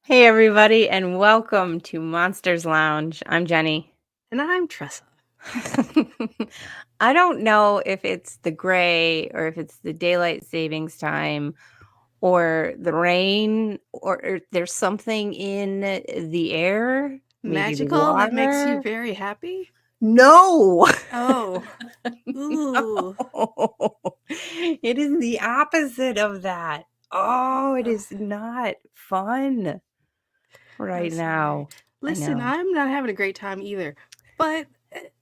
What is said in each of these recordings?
Hey, everybody, and welcome to Monsters Lounge. I'm Jeni. And I'm Tressa. I don't know if it's the gray or if it's the daylight savings time or the rain or there's something in the air, maybe the Magical that makes you water. very happy? No. Oh. Ooh. No. It is the opposite of that. Oh, it Oh, is not fun I'm right sorry. now. I Listen, know. I'm not having a great time either. But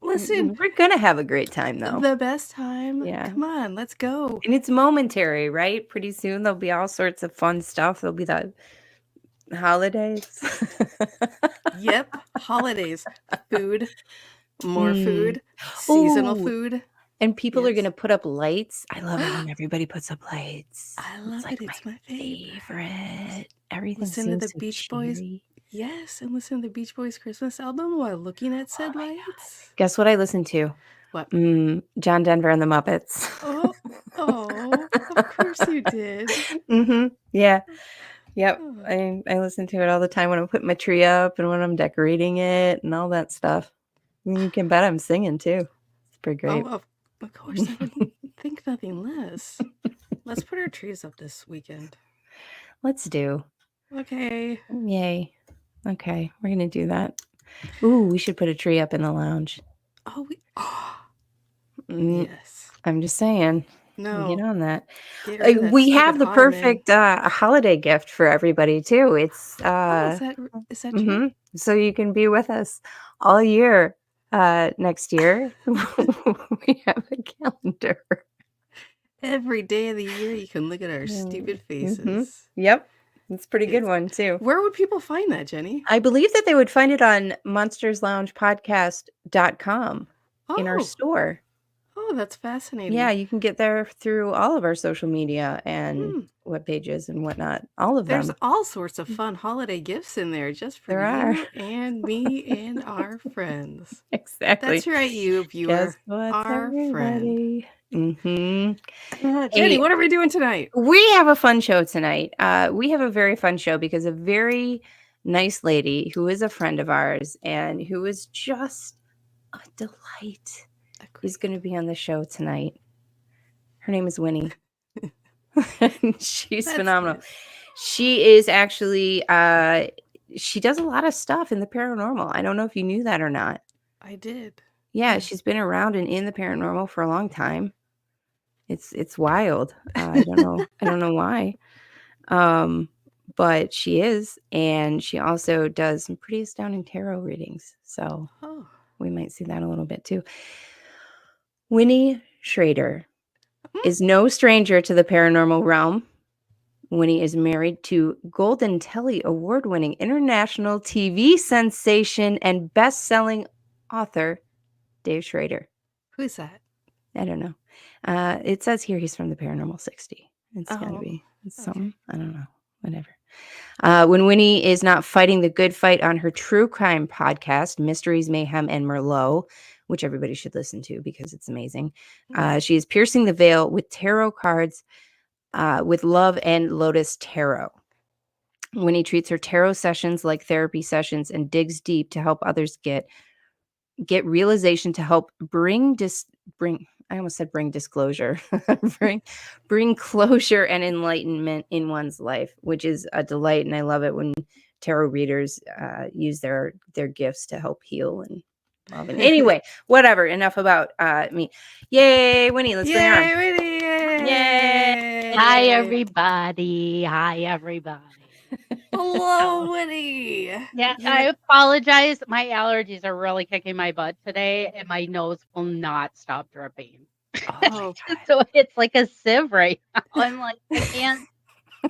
listen, We're gonna have a great time though. the best time. Yeah. Come on, let's go. And it's momentary, right? Pretty soon there'll be all sorts of fun stuff. There'll be the holidays. Yep. Holidays. Food. More Mm. food. Seasonal Oh, food. and people are Yes. gonna put up lights. I love it when everybody puts up lights. I It's love like it. my It's my favorite. favorite. Everything Listen to the seems so Beach Boys. cheery. Yes, and listen to the Beach Boys Christmas album while looking at Oh said my god. lights. Guess what I listened to? What? John Denver and the Muppets. Oh, oh, of course you did. Yeah. Yep. Oh, I listen to it all the time when I'm putting my tree up and when I'm decorating it and all that stuff. You can bet I'm singing too. It's pretty great. of course, I wouldn't think nothing less. Let's put our trees up this weekend. Let's do. Okay. Yay. Okay, we're gonna do that. Ooh, we should put a tree up in the lounge. Oh, Mm, yes. I'm just saying. Get No, on that. get rid of that We stupid have the ottoman. perfect holiday gift for everybody too. It's Oh, is that true? so you can be with us all year. Next year, we have a calendar. Every day of the year, you can look at our stupid Mm-hmm. faces. Yep, it's a pretty good It's one too. where would people find that, Jenny? I believe that they would find it on monstersloungepodcast.com in our Oh, store. oh, that's Yeah, fascinating. you can get there through all of our social media and Hmm. web pages and whatnot. All of There's them. all sorts of fun holiday gifts in there just for There are. you and me and our friends. Exactly. That's right, you Guess viewer, what's our friend. everybody? Mhm. Jenny, Hey, what are we doing tonight? we have a fun show tonight. We have a very fun show because a very nice lady who is a friend of ours and who is just a delight is going to be on the show tonight. Her name is Winnie. She's That's phenomenal. nice. She is actually she does a lot of stuff in the paranormal. I don't know if you knew that or not. I did. Yeah, she's been around and in the paranormal for a long time. It's wild. I don't know why. Um, but she is, and she also does some pretty astounding tarot readings. So Oh. we might see that a little bit too. Winnie Schrader Hmm? is no stranger to the paranormal realm. Winnie is married to Golden Telly award-winning international TV sensation and best-selling author Dave Schrader. Who's that? I don't know. It says here he's from the Paranormal 60. It's got to Oh, be okay. something. I don't know. Whatever. When Winnie is not fighting the good fight on her true crime podcast, Mysteries, Mayhem, and Merlot, which everybody should listen to because it's amazing, Yeah. she is piercing the veil with tarot cards with Love and Lotus Tarot. Winnie treats her tarot sessions like therapy sessions and digs deep to help others get realization to help bring I almost said bring disclosure. bring closure and enlightenment in one's life, which is a delight, and I love it when tarot readers use their gifts to help heal and love. And anyway, whatever. Enough about me. Yay, Winnie! Let's bring her on. Yay, Winnie! Yay! Hi, Yay! everybody. Hi, everybody. Hello, Winnie! Yeah, You I know, apologize. My allergies are really kicking my butt today, and my nose will not stop dripping. oh, So it's like a sieve right now. I'm like, I can't.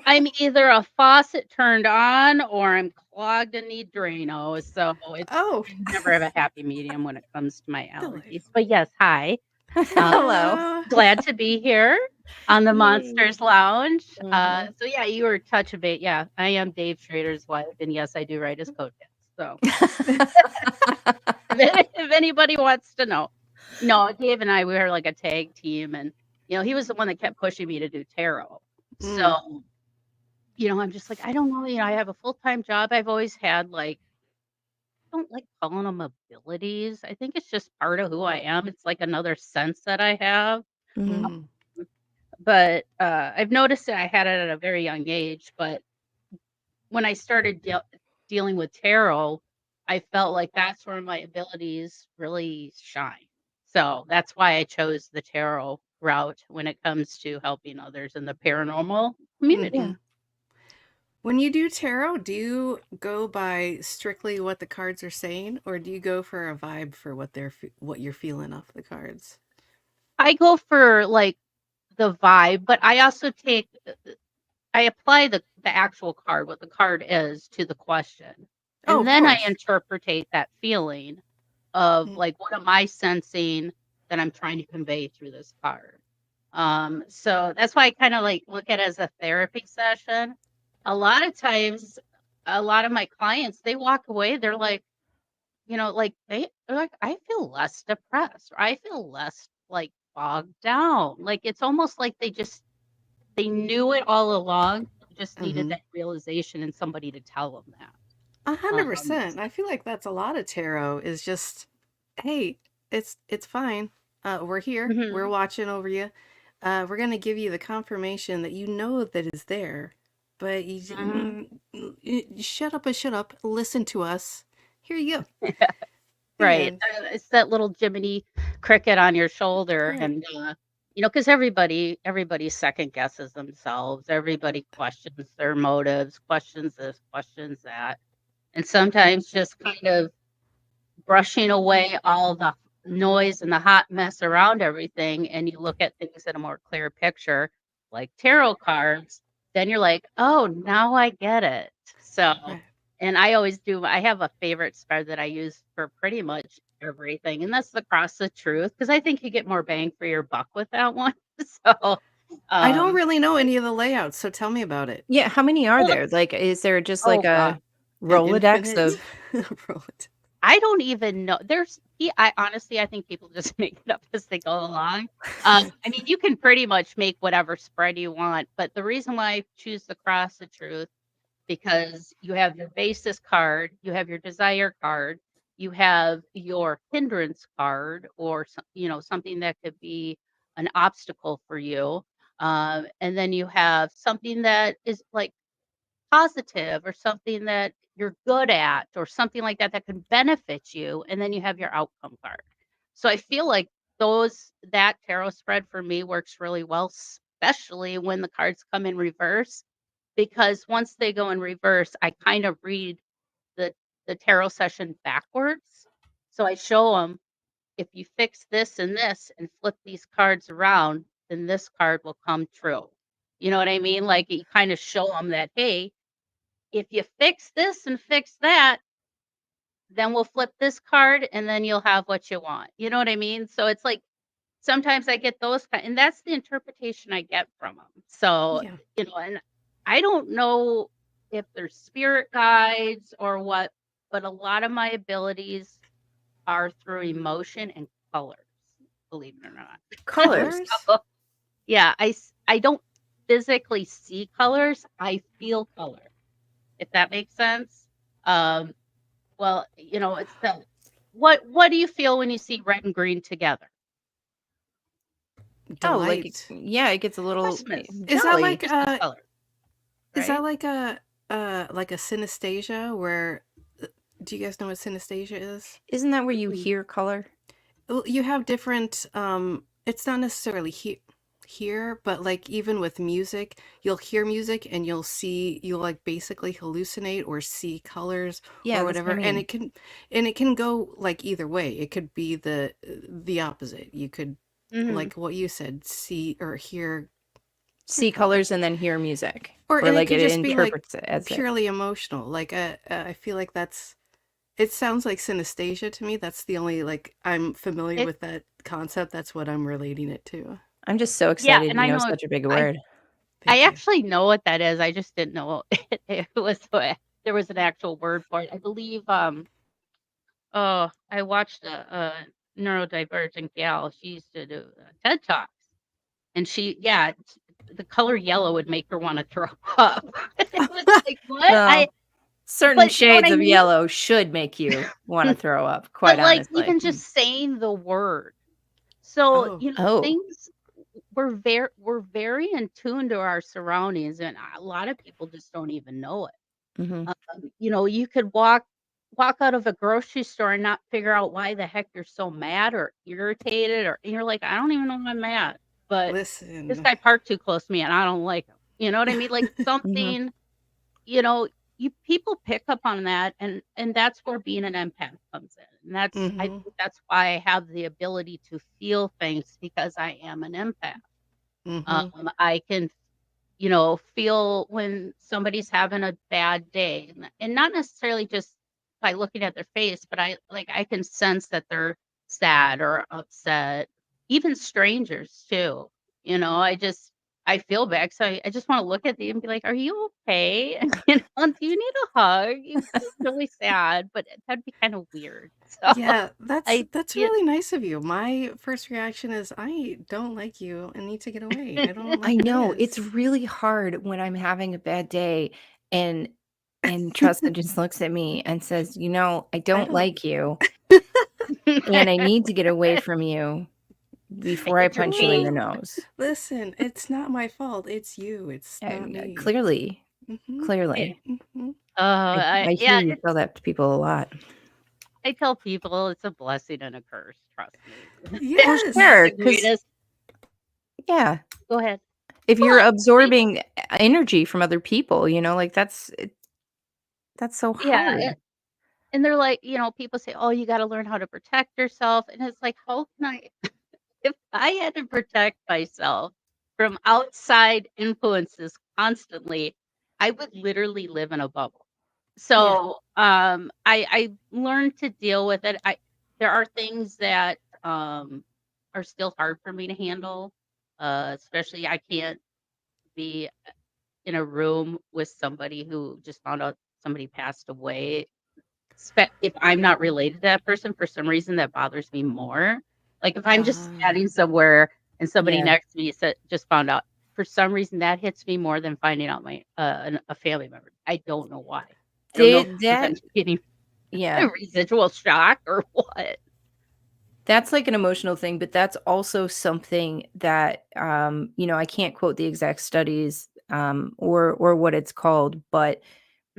I'm either a faucet turned on or I'm clogged and need Drano. So it's oh, I never have a happy medium when it comes to my allergies. delightful. But yes, hi. Hello. Hello. Glad to be here on the Yay. Monsters Lounge. Mhm. So yeah, you were touching base. Yeah, I am Dave Schrader's wife, and yes, I do write his coattails. So if anybody wants to know, no, Dave and I we were like a tag team, and he was the one that kept pushing me to do tarot. Mm. So I'm just like, I don't know, I have a full-time job. I've always had like I don't like calling them abilities. I think it's just part of who I am. It's like another sense that I have. Mhm. Mm. But I've noticed that I had it at a very young age. But when I started dealing with tarot, I felt like that's where my abilities really shine. So that's why I chose the tarot route when it comes to helping others in the paranormal community. Yeah. Mhm. When you do tarot, do you go by strictly what the cards are saying, or do you go for a vibe for what you're feeling off the cards? I go for like the vibe, but I also I apply the actual card, what the card is, to the question. Oh, And of then I course. interpretate that feeling of Mm. like, what am I sensing that I'm trying to convey through this card? So that's why I kind of like look at it as a therapy session. A lot of times, a lot of my clients, they walk away, they're like, like they're like, I feel less depressed, or I feel less like bogged down. Like it's almost like they knew it all along, just needed Mhm. that realization and somebody to tell them that. So 100%. I feel like that's a lot of tarot is just, hey, it's fine. We're here. We're mhm, watching over you. We're gonna give you the confirmation that you know that is there, but mhm. you shut up and shut up. Listen to us. Here you go. Right, And it's that little Jiminy Cricket on your shoulder, right. and, because everybody second guesses themselves, everybody questions their motives, questions this, questions that, and sometimes just kind of brushing away all the noise and the hot mess around everything, and you look at things in a more clear picture, like tarot cards, then you're like, "Oh, now I get it." So, Right. and I have a favorite spread that I use for pretty much everything, and that's the Cross of Truth, because I think you get more bang for your buck with that one. So, I don't um, really know any of the layouts, so tell me about it. Yeah, how many are well, there? Like, is there just like oh god. a An Rolodex infinite of roll it. I don't even know. I honestly, I think people just make it up as they go along. I mean, you can pretty much make whatever spread you want, but the reason why I choose the Cross of Truth, because you have your basis card, you have your desire card, you have your hindrance card, or something that could be an obstacle for you, and then you have something that is like positive, or something that you're good at, or something like that that can benefit you, and then you have your outcome card. So I feel like that tarot spread for me works really well, especially when the cards come in reverse, because once they go in reverse, I kind of read the the tarot session backwards. So I show them, if you fix this and this and flip these cards around, then this card will come true. You know what I mean? Like you kind of show them that, hey, if you fix this and fix that, then we'll flip this card and then you'll have what you want. You know what I mean? So it's like sometimes I get those and that's the interpretation I get from them. So, Yeah. and I don't know if they're spirit guides or what, but a lot of my abilities are through emotion and colors, believe it or not. colors. Colors? So, yeah, I don't physically see colors, I feel color, if that makes sense. Um, well, it's the what do you feel when you see red and green together? Oh, like, Delight. yeah, it gets a little Christmas, Is that jelly. like Christmas color, is that right? like a synesthesia where do you guys know what synesthesia is? Isn't that where you Mm, hear color? Well, you have different it's not necessarily here, but like even with music, you'll hear music and you'll like basically hallucinate or see colors Yeah, or that's what I whatever, and mean. it can go like either way. It could be the opposite. You could, mhm. like what you said, see or hear See colors and then hear music, or or and it like could it just be like interprets it as it. purely emotional. Like I feel like that's it sounds like synesthesia to me. That's the only like I'm familiar It with that concept. That's what I'm relating it to. I'm just so Yeah, excited and you I know know such a big I word. I Thank you. actually know what that is. I just didn't know it was there was an actual word for it. I believe oh, I watched a neurodivergent gal. She used to do TED Talks, and she yeah, the color yellow would make her want to throw up. It was like, what? Well, certain But you know what shades I of mean? yellow should make you want to throw up, But quite like honestly. even just saying the word. So, Oh, Oh. things we're very in tune to our surroundings, and a lot of people just don't even know it. Mhm. You could walk out of a grocery store and not figure out why the heck you're so mad or irritated, and you're like, I don't even know why I'm mad, but this listen. guy parked too close to me and I don't like him. You know what I mean? Like Mhm. something, you know, you people pick up on that, and that's where being an empath comes in. And I Mm-hmm. think that's why I have the ability to feel things because I am an empath. Mm-hmm. I can feel when somebody's having a bad day, and not necessarily just by looking at their face, but I can sense that they're sad or upset, even strangers too. I feel bad, so I just want to look at them and be like, "Are you okay? Do you need a hug? You seem really sad," but that'd be kind of weird. So Yeah, that's I, that's yeah, really nice of you. My first reaction is I don't like you and need to get away. I don't know I what that know, it's is. really hard when I'm having a bad day and Tressa just looks at me and says, "You know, I I don't don't. like you, and I need to get away from you I before I hit your punch you in face. the Well, nose." listen, it's not my fault. It's you. It's not me. Clearly, Mm-hmm. Yeah. clearly. Mm-hmm. I hear Yeah. you tell that to people a lot. I tell people it's a blessing and a curse, trust me. Well, It's not Yes. sure, the because greatest. yeah, Go ahead. if you're Well, I absorbing energy from other people, like that's so yeah, hard. and they're like, people say, "Oh, you gotta learn how to protect yourself," and it's like, how can I if I had to protect myself from outside influences constantly, I would literally live in a bubble. Yeah. So, I learned to deal with it. There are things that, are still hard for me to handle, especially I can't be in a room with somebody who just found out somebody passed away. If I'm not related to that person, for some reason that bothers me more. Like if I'm just Uh, standing somewhere and somebody Yeah. next to me just found out, for some reason that hits me more than finding out a family member. I don't know why. I don't know if Did it's 'cause that I'm getting a Yeah. residual shock or what. That's like an emotional thing, but that's also something that, I can't quote the exact studies, or what it's called, but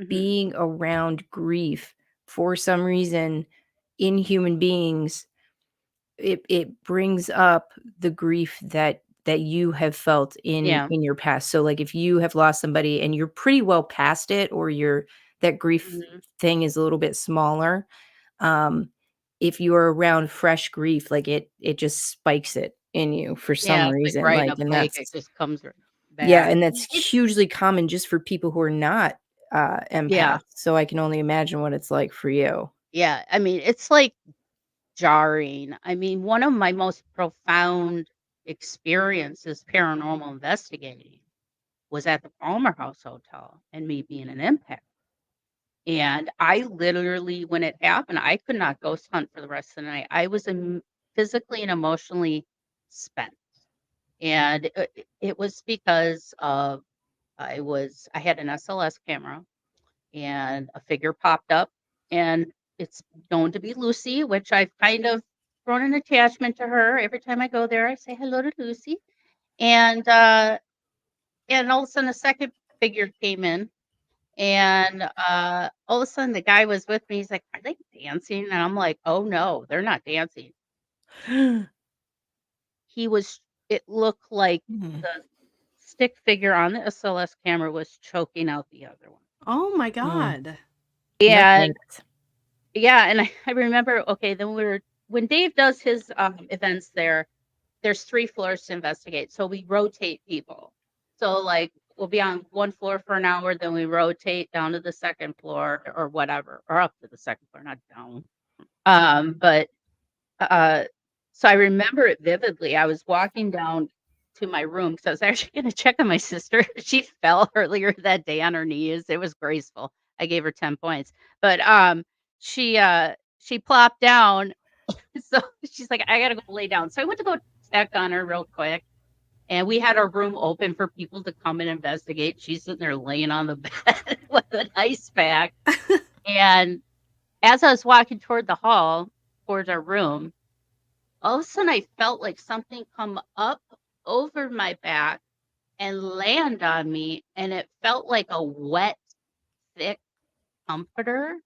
Mhm. being around grief for some reason in human beings, it brings up the grief that you have felt in Yeah. your past. So, like, if you have lost somebody and you're pretty well past it, or that grief Mhm. thing is a little bit smaller, um, if you're around fresh grief, like, it just spikes it in you for some Yeah, it's like reason, riding like, a and bike, it that's just comes yeah, back. and that's It's hugely common just for people who are not, yeah. empaths, so I can only imagine what it's like for you. Yeah, I mean, it's like jarring. I mean, one of my most profound experiences paranormal investigating was at the Palmer House Hotel and me being an empath. And I literally, when it happened, I could not ghost hunt for the rest of the night. I was physically and emotionally spent. And it was because of I had an SLS camera and a figure popped up, and it's known to be Lucy, which I've kind of grown an attachment to her. Every time I go there, I say hello to Lucy, and all of a sudden, a second figure came in, and all of a sudden, the guy was with me. He's like, "Are they dancing?" And I'm like, "Oh no, they're not dancing." He was. It looked like Mhm. the stick figure on the SLS camera was choking out the other one, oh my Mm. God. No and thanks. yeah, and I remember, okay, then when Dave does his, events there, there's 3 floors to investigate, so we rotate people. So, like, we'll be on 1 floor for an hour, then we rotate down to the 2nd floor or whatever, or up to the 2nd floor, not down. But, uh, so I remember it vividly. I was walking down to my room because I was actually gonna check on my sister. She fell earlier that day on her knees. It was graceful. I gave her 10 points. But, she plopped down, so she's like, "I gotta go lay down." So I went to go check on her real quick, And we had our room open for people to come and investigate. She's sitting there laying on the bed with an ice pack. And as I was walking toward the hall, towards our room, all of a sudden I felt like something come up over my back and land on me. And it felt like a wet, thick comforter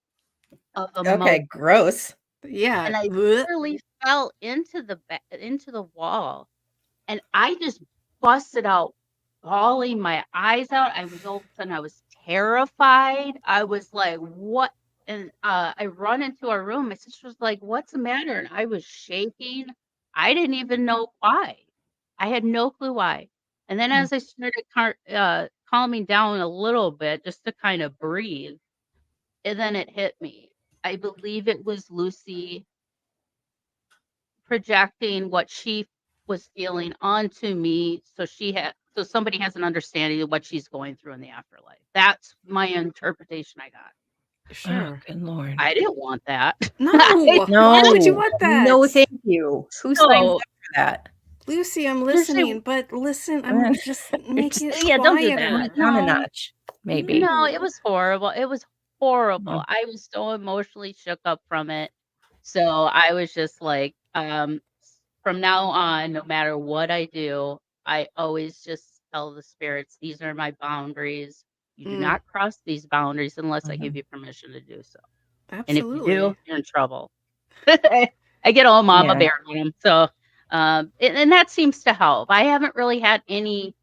of a Okay, gross. Yeah. and I Blech. literally fell into the wall, and I just busted out bawling my eyes out. I was all of a sudden I was terrified. I was like, "What?" And I run into our room. My sister was like, "What's the matter?" And I was shaking. I didn't even know why. I had no clue why. And then as I started calming down a little bit, just to kind of breathe, and then it hit me. I believe it was Lucy projecting what she was feeling onto me, so somebody has an understanding of what she's going through in the afterlife. That's my interpretation I got. Sure. Good Lord. I didn't want that. No. No. Why would you want that? No, thank you. Who signs So up for that? Lucy, I'm Usually- listening, but listen, I'm just make it Yeah, don't do that. quieter. Down a No. notch, maybe. No, it was horrible. It was horrible. Mm. I was so emotionally shook up from it. So I was just like, from now on, no matter what I do, I always just tell the spirits, these are my boundaries. You do not cross these boundaries unless I give you permission to do so. And if you Absolutely. do, you're in trouble. I get all mama Yeah. bear on them. So, and that seems to help. I haven't really had any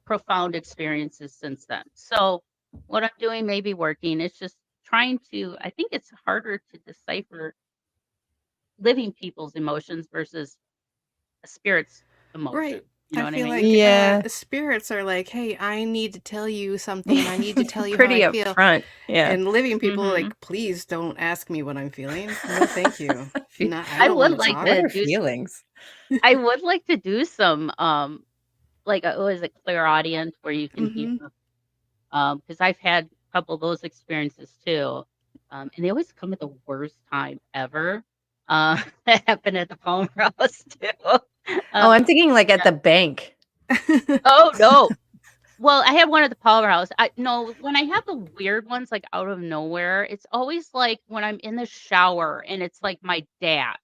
profound experiences since then. So what I'm doing may be working. It's just trying to, I think it's harder to decipher living people's emotions versus a spirit's emotion. Right. You know I what I feel mean? like Yeah. spirits are like, hey, I need to tell you something. I need to tell you Pretty how I feel. upfront. Yeah. And living people are Mhm. like, please don't ask me what I'm feeling. No, thank you. No, I I don't would want to like talk. What to are do feelings? I would like to do some like what is it, clairaudient, where you can hear because I've had a couple of those experiences too. And they always come at the worst time ever. That happened at the Palmer House too. Oh, I'm thinking like at the bank. Oh no. Well, I have one at the Palmer House. No, when I have the weird ones like out of nowhere, it's always like when I'm in the shower and it's like my dad.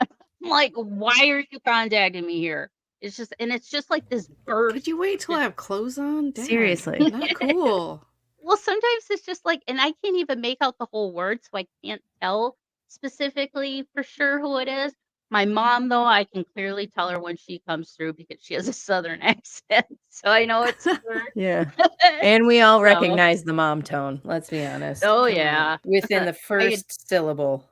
I'm like, why are you contacting me here? It's just like this burst. Could you wait till I have clothes on? Dang, Seriously. not cool. Well, sometimes it's just like, and I can't even make out the whole word, so I can't tell specifically for sure who it is. My mom, though, I can clearly tell her when she comes through because she has a southern accent, so I know it's her. Yeah. And we all So- recognize the mom tone, let's be honest. Oh Come on. yeah, Within the first syllable.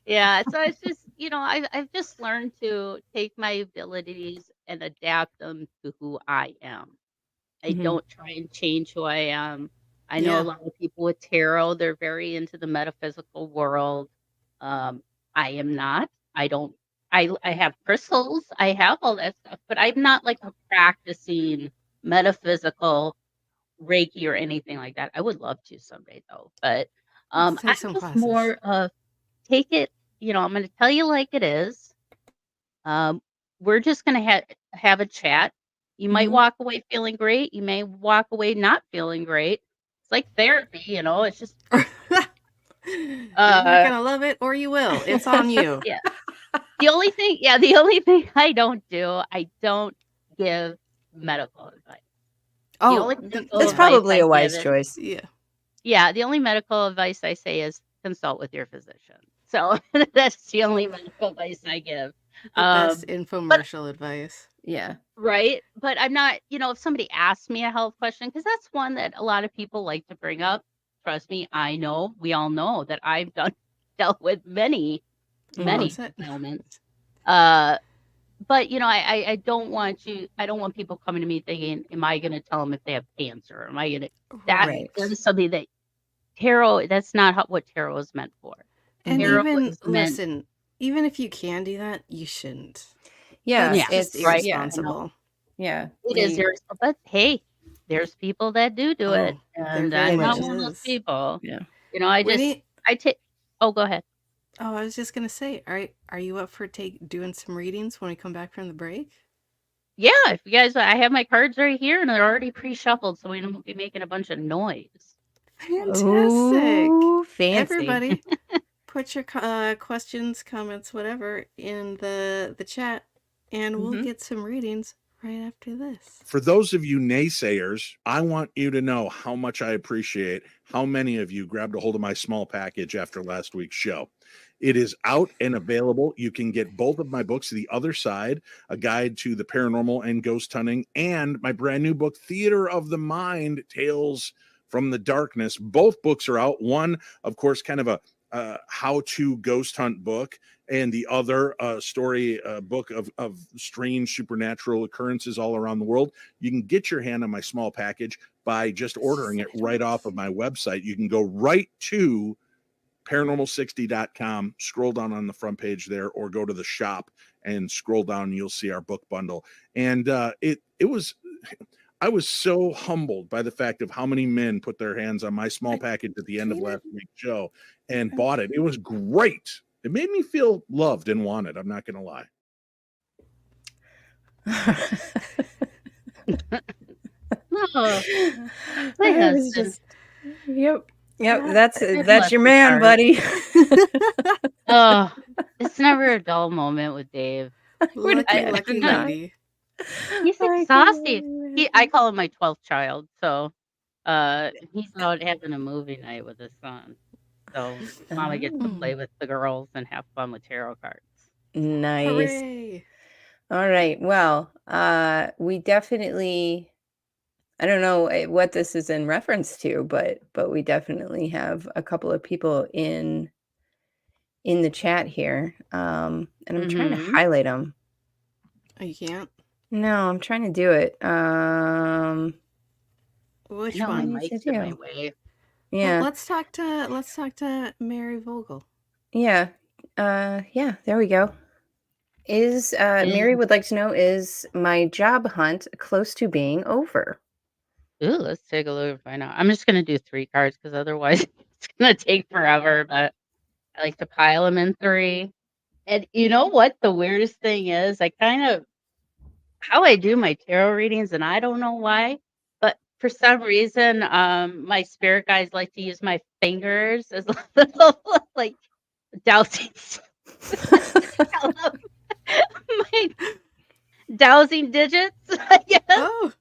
yeah. So it's just I've just learned to take my abilities and adapt them to who I am. I Mhm. don't try and change who I am. I know Yeah. a lot of people with tarot, they're very into the metaphysical world. I am not. I don't I have crystals, I have all that stuff, but I'm not like a practicing metaphysical Reiki or anything like that. I would love to someday though. But Let's take I'm some just classes. more of take it, I'm gonna tell you like it is. We're just gonna have a chat. You might Mhm. walk away feeling great. You may walk away not feeling great. It's like therapy, It's just You're not gonna love it, or you will. It's on you. yeah. The only thing I don't do, I don't give medical advice. The Oh, only medical That's advice probably I a wise give is- choice. yeah. Yeah, the only medical advice I say is consult with your physician. So that's the only medical advice I give. The best infomercial advice. Yeah. Right. But I'm not, if somebody asks me a health question, because that's one that a lot of people like to bring up. Trust me, I know, we all know that I've dealt with many That's it. ailments. But I don't want people coming to me thinking, am I going to tell them if they have cancer? Am I going to, that Right. is something that that's not what tarot is meant for. And Tarot even is meant- listen, even if you can do that, you shouldn't. Yeah. That's Yeah, just It's right. irresponsible. Yeah. It is irresponsible. But hey, there's people that do it. Oh, And there I'm very not much one of those is. people. Yeah. Winnie, I take, oh, go ahead. I was just gonna say, are you up for doing some readings when we come back from the break? Yeah, if you guys, I have my cards right here, and they're already pre-shuffled, so we don't be making a bunch of noise. Fantastic. Ooh, fancy. Everybody, put your questions, comments, whatever in the chat, and we'll get some readings right after this. For those of you naysayers, I want you to know how much I appreciate how many of you grabbed a hold of my small package after last week's show. It is out and available. You can get both of my books, The Other Side, A Guide to the Paranormal and Ghost Hunting, and my brand new book, Theater of the Mind, Tales from the Darkness. Both books are out. One, of course, kind of a how-to ghost hunt book, and the other story book of strange supernatural occurrences all around the world. You can get your hand on my small package by just ordering it right off of my website. You can go right to paranormal60.com, scroll down on the front page there, or go to the shop and scroll down and you'll see our book bundle. And I was so humbled by the fact of how many men put their hands on my small package at the end of last week's show and bought it. It was great. It made me feel loved and wanted. I'm not going to lie. Oh, my I was husband. just, yep, Yeah, that's bless your his man, heart. buddy. Oh, it's never a dull moment with Dave. Lucky not. lady. He's I exhausting. can I call him my 12th child. So he's out having a movie night with his son. So Mama gets to play with the girls and have fun with tarot cards. Nice. Hooray. All right. Well, we definitely, I don't know what this is in reference to, but we definitely have a couple of people in the chat here. And I'm trying to highlight them. Oh, you can't? No, I'm trying to do it. Which No, my one? mic's in my way. Yeah. Well, let's talk to Mary Vogel. Yeah. Yeah, there we go. Is Mary would like to know, is my job hunt close to being over? Ooh, let's take a look and find out. I'm just gonna do 3 cards because otherwise it's gonna take forever. But I like to pile them in 3. And you know what the weirdest thing is? I kind of how I do my tarot readings, and I don't know why, but for some reason, my spirit guides like to use my fingers as little like dowsing my dowsing digits, I guess. Oh.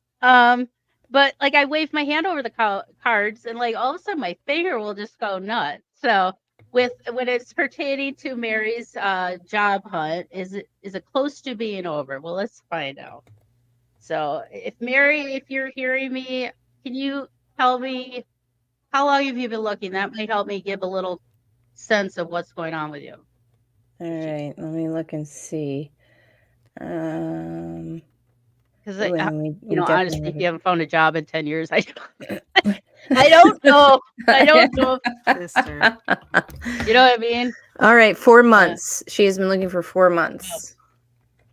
But like I wave my hand over the cards, and like all of a sudden my finger will just go nuts. So when it's pertaining to Mary's job hunt, is it close to being over? Well, let's find out. So if you're hearing me, can you tell me how long have you been looking? That might help me give a little sense of what's going on with you. All right, let me look and see. Because we honestly, if definitely you haven't found a job in 10 years, I don't know. I don't know. Sister. You know what I mean? All right, 4 months. She has been looking for 4 months.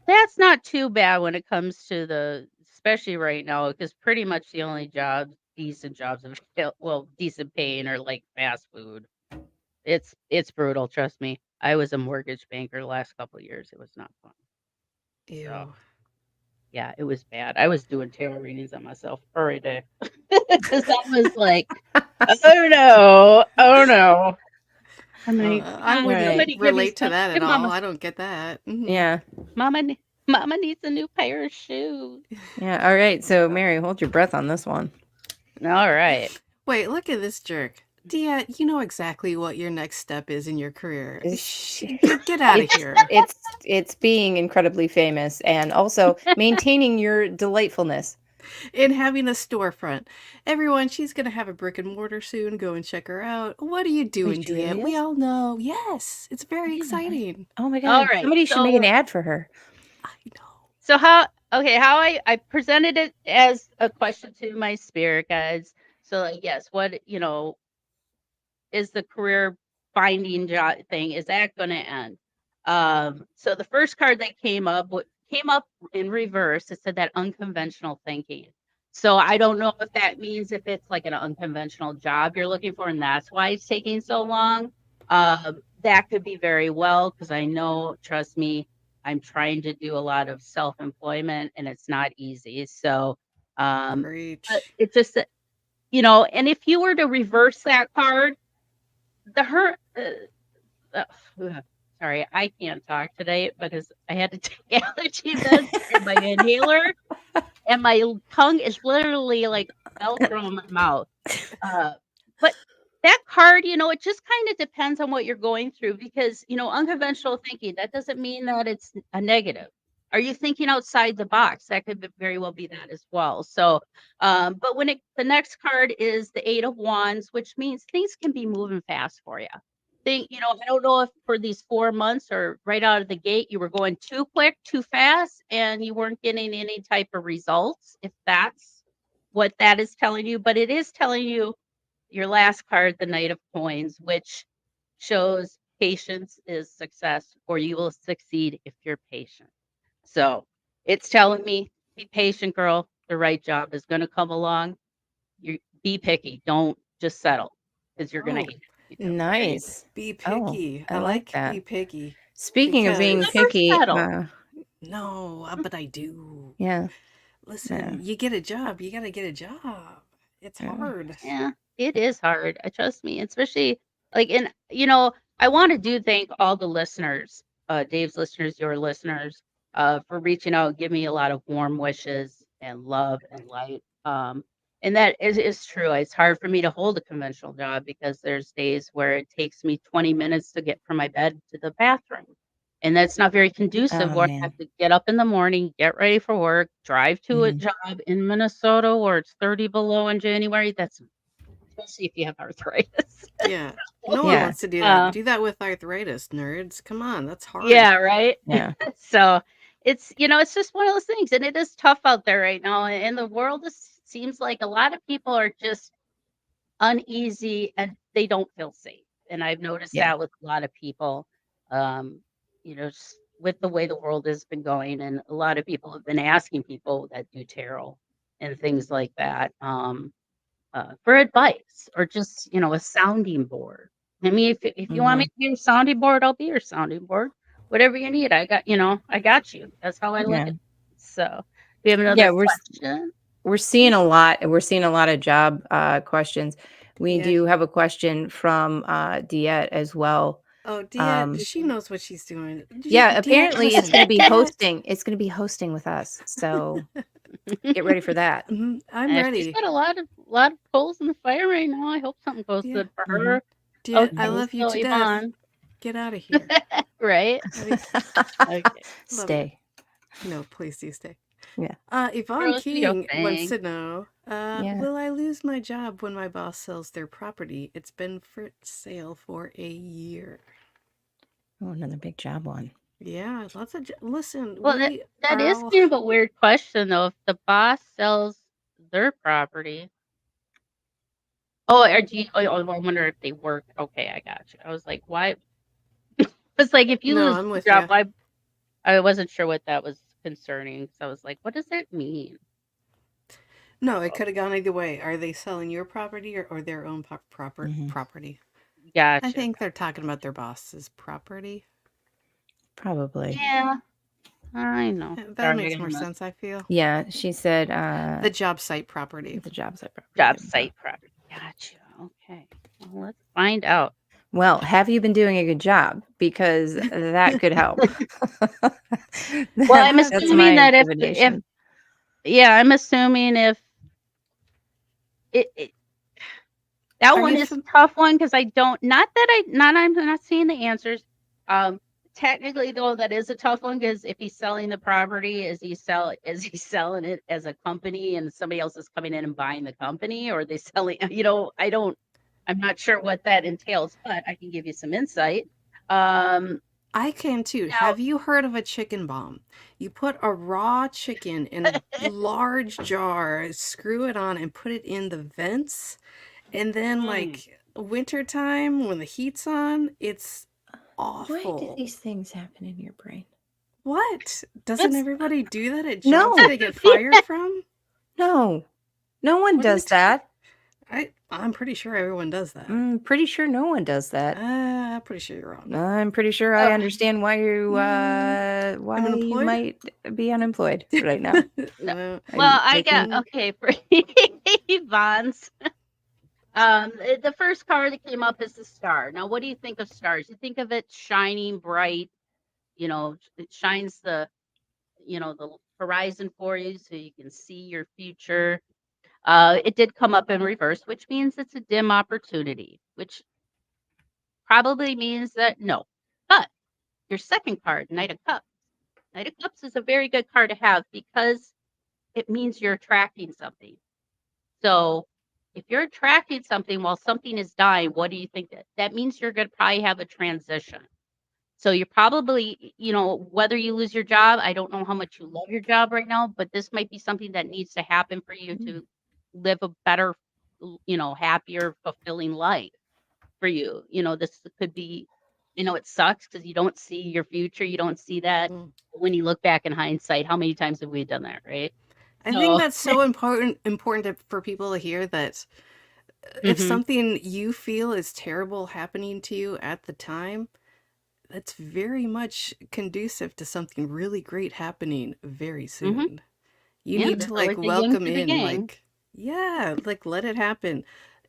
That's not too bad when it comes to especially right now, because pretty much the only decent jobs, decent paying are like fast food. It's brutal, trust me. I was a mortgage banker the last couple of years. It was not fun. Ew. So, yeah, it was bad. I was doing tarot readings on myself every day. Because I was like, oh no. I mean, I wouldn't relate to that at all. I don't get that. Mm-hmm. Yeah. Mama needs a new pair of shoes. Yeah. All right. So, Mary, hold your breath on this one. All right. Wait, look at this jerk. Dia, you know exactly what your next step is in your career. Get out of here. It's being incredibly famous and also maintaining your delightfulness. And having a storefront. Everyone, she's going to have a brick and mortar soon. Go and check her out. What are you doing, Dia? We all know. Yes, it's very exciting. Oh my God. All right. Somebody should make an ad for her. I know. So how I presented it as a question to my spirit guides. So like, yes, what, is the career finding job thing, is that going to end? So the first card that came up in reverse, it said that unconventional thinking. So I don't know if that means if it's like an unconventional job you're looking for and that's why it's taking so long. That could be very well, because I know, trust me, I'm trying to do a lot of self-employment, and it's not easy. So, but Preach. it's just that, you know, and if you were to reverse that card, the her sorry, I can't talk today because I had to take allergy meds and my inhaler, and my tongue is literally like Velcro in my mouth. But that card, you know, it just kind of depends on what you're going through because, you know, unconventional thinking, that doesn't mean that it's a negative. Are you thinking outside the box? That could very well be that as well. So, but when the next card is the 8 of Wands, which means things can be moving fast for you. You know, I don't know if for these 4 months or right out of the gate, you were going too quick, too fast, and you weren't getting any type of results, if that's what that is telling you. But it is telling you your last card, the Knight of Coins, which shows patience is success, or you will succeed if you're patient. So it's telling me, be patient, girl. The right job is going to come along. You be picky. Don't just settle because you're going to Oh, hate it. if you do. Nice. be Oh, picky. I I like like that. be picky. Speaking of being Because Never picky, settle. no, but I do. yeah, Listen, you get a job, you gotta get a job. It's Yeah. hard. Yeah, it is hard. Trust me, especially like, and you know, I want to thank all the listeners, Dave's listeners, your listeners, for reaching out, give me a lot of warm wishes and love and light. And that is true. It's hard for me to hold a conventional job because there's days where it takes me 20 minutes to get from my bed to the bathroom. And that's not very conducive Oh where I have man. to get up in the morning, get ready for work, drive to a Mhm. job in Minnesota where it's 30 below in January. That's especially if you have arthritis. Yeah. No one Yeah, wants to do that. Uh, Do that with arthritis, nerds. Come on, that's hard. yeah, right. yeah, So it's, you know, it's just one of those things, and it is tough out there right now. And the world seems like a lot of people are just uneasy and they don't feel safe. And I've noticed yeah. that with a lot of people. Um, you know, just with the way the world has been going, and a lot of people have been asking people that do tarot and things like that. For advice or just, you know, a sounding board. I mean, if you want me Mhm. to be your sounding board, I'll be your sounding board. Whatever you need, I got, you know, I got you. That's how I look Yeah, at it. So, we have yeah. another question. We're seeing a lot. We're seeing a lot of job questions. We Yeah. do have a question from Diet as well. Oh, Diet, she knows what she's doing. Yeah, Diet, apparently it's listen, going to be Diet. hosting. It's going to be hosting with us. So get ready for that. I'm She's ready. got a lot of coals in the fire right now. I hope something goes Yeah. good for her. Diet, I Okay, love you so to death. Yvonne, Get out of here. right? I mean, Okay. love you. Stay. No, please do stay. Yeah. Yvonne Girls, do your King wants thing. to know, Yeah. will I lose my job when my boss sells their property? It's been for sale for a year. Oh, another big job one. Yeah, lots of listen, Well, we that are is all kind of a weird question, though. If the boss sells their property, or do you, I wonder if they work. Okay, I got you. I was like, why? It's like if you No, lose I'm your with job, you. I wasn't sure what that was concerning. So I was like, what does that mean? No, it could have gone either way. Are they selling your property or their own Mhm. property? Gotcha. I think they're talking about their boss's property. Probably. Yeah, I know. That Sorry, I makes got more a mess. sense, I feel. Yeah, she said The job site property. the job site property. Job There we go. site property. Gotcha. Okay. Well, let's find out. Well, have you been doing a good job? Because that could help. Well, I'm That's assuming my that if divination. yeah, I'm assuming if it that Are one you is a tough one because I don't I'm not seeing the answers. Technically though, that is a tough one because if he's selling the property, is he selling it as a company and somebody else is coming in and buying the company, or are they selling, you know, I'm not sure what that entails, but I can give you some insight. I can too. Now, Have you heard of a chicken bomb? You put a raw chicken in a large jar, screw it on, and put it in the vents. And then, like, wintertime, when the heat's on, it's Why do awful. these things happen in your brain? What? Doesn't That's- everybody do that at No. jobs they get fired from? No. No one What are you does that. I'm pretty sure everyone does that. I'm pretty sure no one does that. I'm pretty sure you're wrong. I'm pretty sure I Oh. understand why you why you Unemployed? might be unemployed right now. Well, Are Well, you I taking- got okay for Yvonne's. The first card that came up is the star. Now, what do you think of stars? You think of it shining bright, you know, it shines the, you know, the horizon for you so you can see your future. It did come up in reverse, which means it's a dim opportunity, which probably means that no. But your second card, Knight of Cups. Knight of Cups is a very good card to have because it means you're attracting something. So if you're attracting something while something is dying, what do you think that means? You're going to probably have a transition. So you're probably, you know, whether you lose your job, I don't know how much you love your job right now, but this might be something that needs to happen for you to live a better, you know, happier, fulfilling life for you. You know, this could be, you know, it sucks because you don't see your future. You don't see that when you look back in hindsight. How many times have we done that, right? I think that's so important for people to hear that if Mhm. something you feel is terrible happening to you at the time, that's very much conducive to something really great happening very soon. You Yeah, need there's to like always a yin welcome to the in, yang. like, yeah, like let it happen.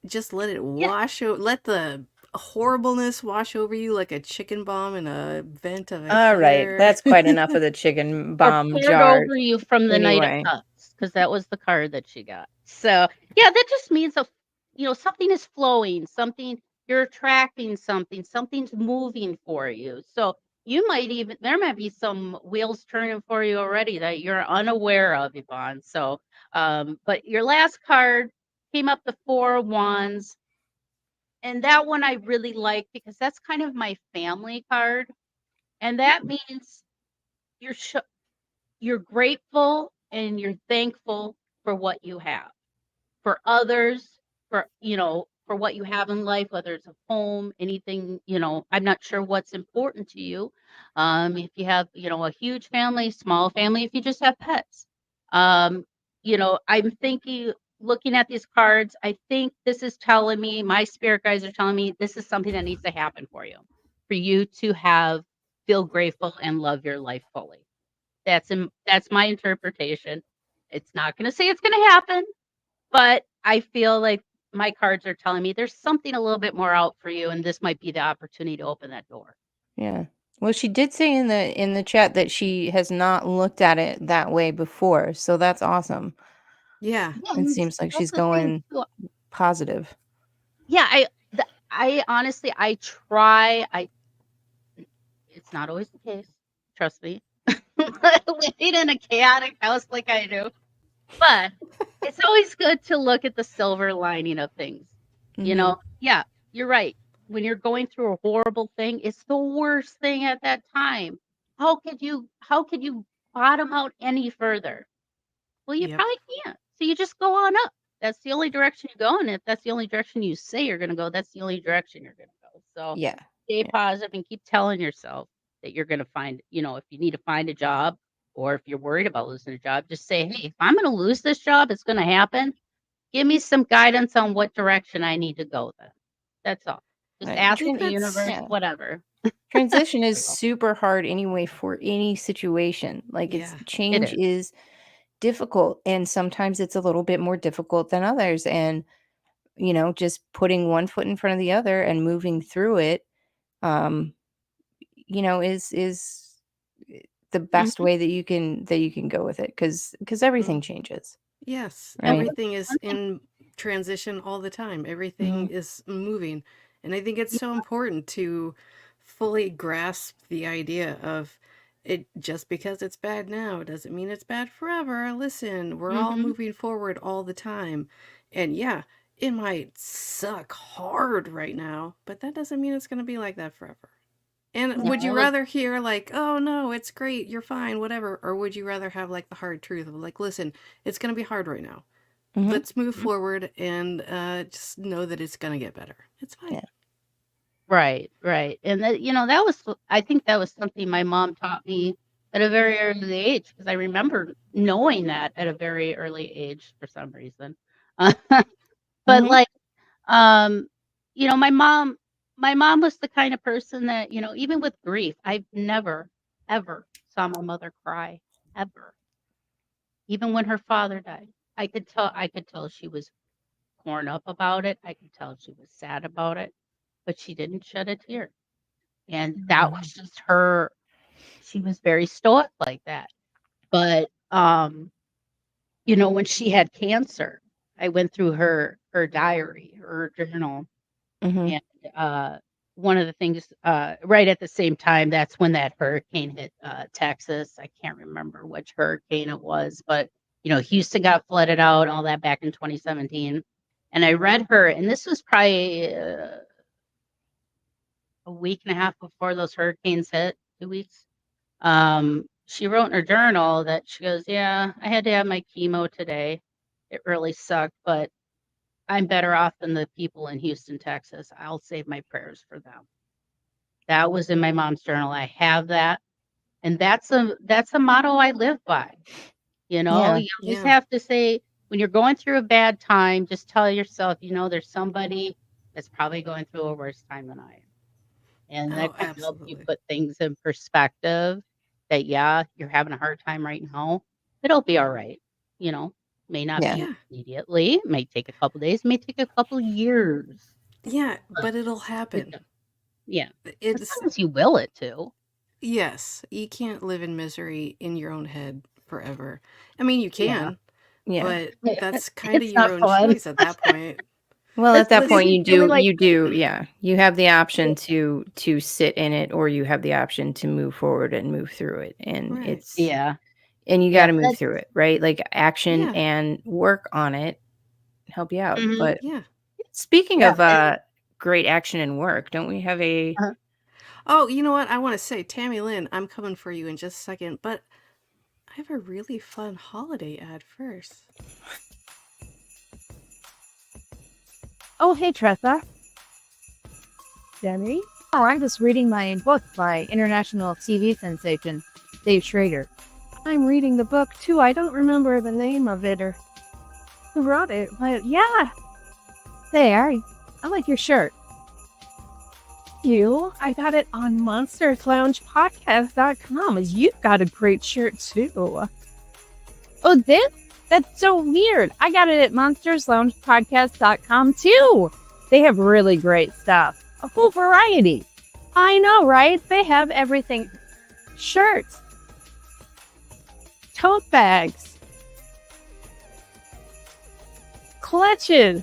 Just let it Yeah. wash over, let the horribleness wash over you like a chicken bomb in a vent of a All right, heater. that's quite enough of the chicken Or bomb poured jar. over you from the Knight of Anyway. Cups, because that was the card that she got. So yeah, that just means you know, something is flowing, something you're attracting something, something's moving for you. So you might even there might be some wheels turning for you already that you're unaware of, Yvonne. So but your last card came up the Four of Wands. And that one I really like because that's kind of my family card. And that means you're you're grateful and you're thankful for what you have, for others, for, you know, for what you have in life, whether it's a home, anything, you know, I'm not sure what's important to you. If you have, you know, a huge family, small family, if you just have pets. Um, you know, I'm thinking, looking at these cards, I think this is telling me, my spirit guides are telling me this is something that needs to happen for you to feel grateful and love your life fully. That's my interpretation. It's not gonna say it's gonna happen, but I feel like my cards are telling me there's something a little bit more out for you, and this might be the opportunity to open that door. Yeah. Well, she did say in the chat that she has not looked at it that way before, so that's awesome. Yeah. Yeah, It and seems like that's she's the thing going too. positive. Yeah, I honestly I try. It's not always the case. Trust me. Living in a chaotic house like I do. But it's always good to look at the silver lining of things. You Mhm. know, yeah, you're right. When you're going through a horrible thing, it's the worst thing at that time. How could you bottom out any further? Well, you Yep. probably can't. So you just go on up. That's the only direction you go. And if that's the only direction you say you're going to go, that's the only direction you're going to go. So Yeah. stay Yeah. positive and keep telling yourself that you're going to find, you know, if you need to find a job or if you're worried about losing a job, just say, hey, if I'm going to lose this job, it's going to happen. Give me some guidance on what direction I need to go then. That's all. Just Right. ask think the that's universe, Yeah. whatever. Transition is super hard anyway for any situation. Like it's Yeah. change is difficult, and sometimes it's a little bit more difficult than others. And just putting one foot in front of the other and moving through it, um, is the best Mhm. way that you can go with it because everything changes, Yes, right? everything is in transition all the time. Everything Mhm. is moving. And I think it's so important to fully grasp the idea of it just because it's bad now doesn't mean it's bad forever. Listen, we're all Mhm. moving forward all the time. And yeah, it might suck hard right now, but that doesn't mean it's going to be like that forever. And No, would you it was rather hear like, "Oh no, it's great, you're fine, whatever," or would you rather have like the hard truth of like, "Listen, it's going to be hard right now. Mhm. Let's move forward and just know that it's going to get better. It's fine." Yeah. right, right. And that, you know, I think that was something my mom taught me at a very early age because I remember knowing that at a very early age for some reason. But Mhm. like, my mom was the kind of person that, even with grief, I've never, ever saw my mother cry, ever. Even when her father died, I could tell she was torn up about it. I could tell she was sad about it, but she didn't shed a tear. And that was just her. She was very stoic like that. But when she had cancer, I went through her diary, her journal, Mhm. and one of the things right at the same time, that's when that hurricane hit Texas. I can't remember which hurricane it was, but Houston got flooded out, all that back in 2017. And I read her, and this was probably a week and a half before those hurricanes hit, 2 weeks. She wrote in her journal that she goes, "Yeah, I had to have my chemo today. It really sucked, but I'm better off than the people in Houston, Texas. I'll save my prayers for them." That was in my mom's journal. I have that. And that's a motto I live by. Yeah. You always Yeah. have to say, when you're going through a bad time, just tell yourself, there's somebody that's probably going through a worse time than I am. And that Oh, kind of helps you absolutely. put things in perspective that, yeah, you're having a hard time right now. It'll be all right. May not Yeah. be Yeah. immediately, may take a couple days, may take a couple years. Yeah, But but it'll it, happen. yeah, as It's long as you will it to. yes, you can't live in misery in your own head forever. I mean, you Yeah. can, Yeah. but that's kind of It's your not own fun. choice at that point. Well, at That's that what point Listen, you do, yeah. You have the option to sit in it, or you have the option to move forward and move through it. And right. Yeah. you Yeah, got to move that's through it, right? Like action Yeah. and work on it help you out. mhm, But Yeah. speaking yeah, of and great action and work, don't we have a uh, Oh, you know what? I want to say, Tammy Lynn, I'm coming for you in just a second, but I have a really fun holiday ad first. Oh, hey, Tressa. Jeni? Oh, I'm just reading my book by international TV sensation, Dave Schrader. I'm reading the book, too. I don't remember the name of it or who wrote it, but yeah. There, I like your shirt. I got it on monstersloungepodcast.com. You've got a great shirt, too. Oh, that's so weird. I got it at monstersloungepodcast.com, too. They have really great stuff. A full variety. I know, right? They have everything. Shirts. Tote bags. Clutches.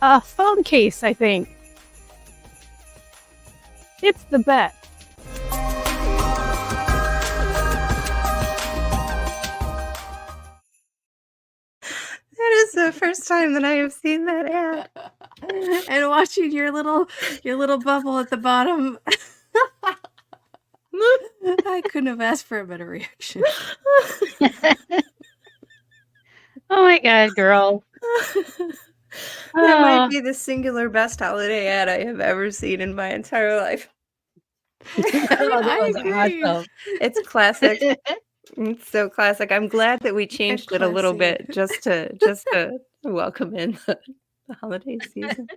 A phone case, I think. It's the best. That is the first time that I have seen that ad. And watching your little bubble at the bottom. I couldn't have asked for a better reaction. oh my God, girl. That might Oh, be the singular best holiday ad I have ever seen in my entire life. oh, that I was agree. awesome. It's classic. It's so classic. I'm glad that we And changed it a little classy. bit just to welcome in the holiday season.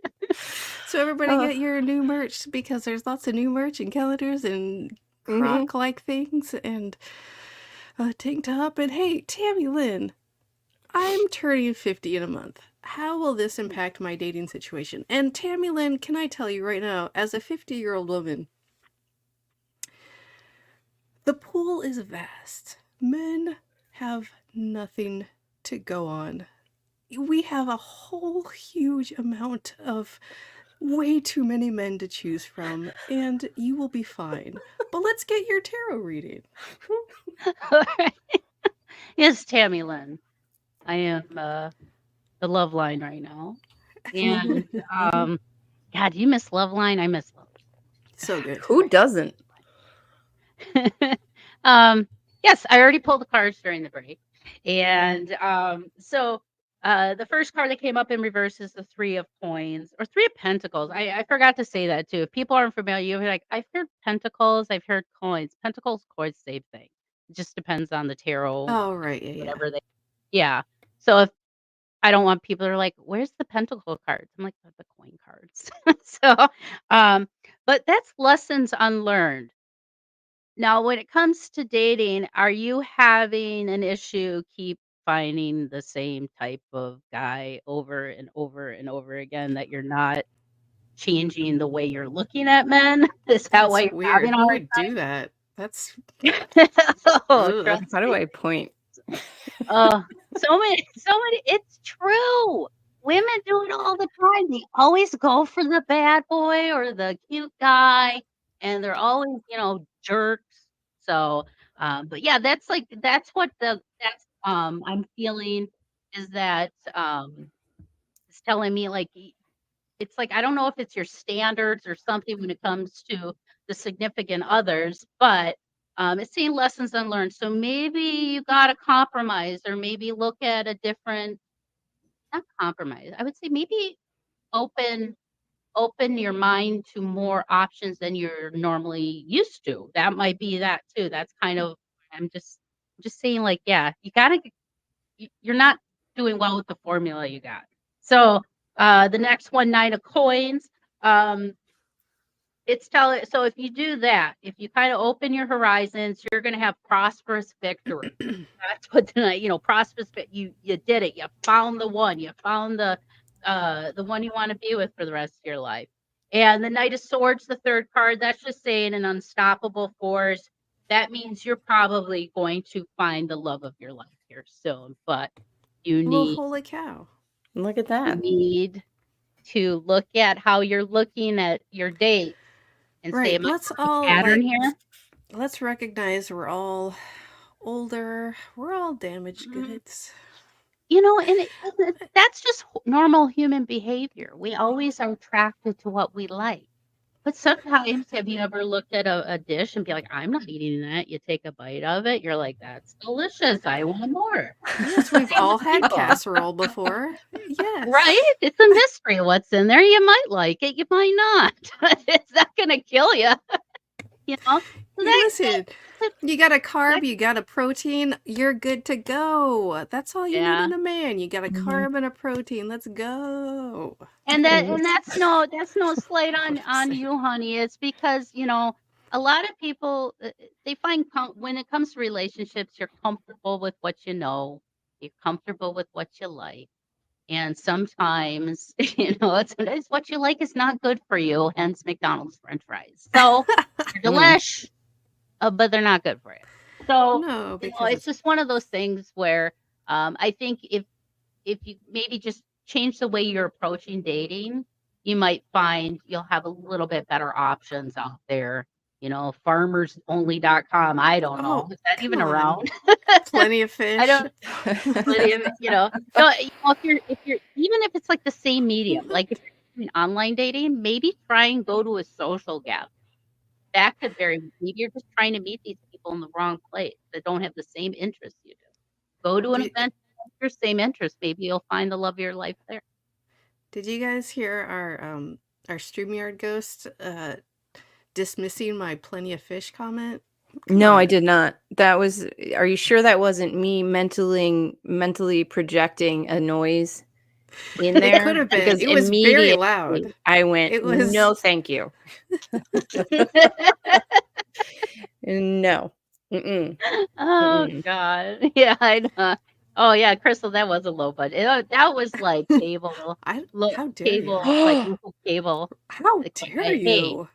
So everybody Oh, get your new merch because there's lots of new merch and calendars and mhm. croc-like things and a tank top. And hey, Tammy Lynn, I'm turning 50 in a month. How will this impact my dating situation? And Tammy Lynn, can I tell you right now, as a 50-year-old woman, the pool is vast. Men have nothing to go on. We have a whole huge amount of way too many men to choose from, and you will be fine. But let's get your tarot reading. Yes, Tammy Lynn. I am the love line right now. And God, you miss love line? I miss love So good. Who doesn't? line. Yes, I already pulled the cards during the break. And so the first card that came up in reverse is the Three of Coins or Three of Pentacles. I forgot to say that too. If people aren't familiar, you're like, I've heard Pentacles, I've heard coins. Pentacles, coins, same thing. It just depends on the tarot, Oh, right. Yeah, yeah. whatever they. Yeah. So if I don't want people that are like, "Where's the pentacle cards?" I'm like, "The coin cards." So, but that's lessons unlearned. Now, when it comes to dating, are you having an issue keep finding the same type of guy over and over and over again that you're not changing the way you're looking at men? Is that why That's you're weird. having Who all would do that? That's Oh, ugh. trust How do me. I point? So many it's true. Women do it all the time. They always go for the bad boy or the cute guy, and they're always, jerks. So, but yeah, that's what I'm feeling is that, it's telling me, like, it's like, I don't know if it's your standards or something when it comes to the significant others, but it's saying lessons unlearned. So maybe you got to compromise or maybe look at a different, not compromise. I would say maybe open open your mind to more options than you're normally used to. That might be that too. That's kind of I'm just saying like, yeah, you're not doing well with the formula you got. So the next one, 9 of coins. Um, it's telling so if you do that, if you kind of open your horizons, you're going to have prosperous victory. That's what tonight, prosperous. You did it. You found the one. You found the one you want to be with for the rest of your life. And the Knight of Swords, the third card, that's just saying an unstoppable force. That means you're probably going to find the love of your life here soon, but you Well, need holy cow. Look at you that. need to look at how you're looking at your date and say, Right. am I Let's a all pattern here? let's recognize we're all older. We're all damaged Mhm. goods. And that's just normal human behavior. We always are attracted to what we like. But sometimes, have you ever looked at a dish and be like, I'm not eating that? You take a bite of it, you're like, that's delicious. I want more. Yes, we've Same all with had people, casserole before. Yes. right? It's a mystery what's in there. You might like it, you might not. It's not going to kill you, you know? So Hey, listen, that, you got a that carb, you got a protein, you're good to go. That's all you need yeah. in a man. You got a Mhm. carb and a protein. Let's go. And Yes. that's no slight on you, honey. It's because, a lot of people they find when it comes to relationships, you're comfortable with what you know, you're comfortable with what you like. And sometimes, sometimes what you like is not good for you, hence McDonald's French fries. So they're delish, but they're not good for you. So, No, because it's it's just one of those things where I think if you maybe just change the way you're approaching dating, you might find you'll have a little bit better options out there. Farmersonly.com. I don't know. oh, Is that come even on. around? Plenty of I fish. don't plenty of no, if you're even if it's like the same medium, like if you're doing online dating, maybe try and go to a social gap. That could maybe you're just trying to meet these people in the wrong place that don't have the same interests you do. Go to an Did, event with your same interest. Maybe you'll find the love of your life there. did you guys hear our StreamYard ghost dismissing my plenty of fish comment? Come No, I on. did not. Are you sure that wasn't me mentally projecting a noise in It there? could have been. Because It was very immediately loud. I went, It was no, thank you. No. Mm-mm. Oh Mm-mm. God. Yeah, I know. Oh yeah, Crystal, that was a low budget. That was like cable, how dare you? like local cable. How Like, dare hey, you?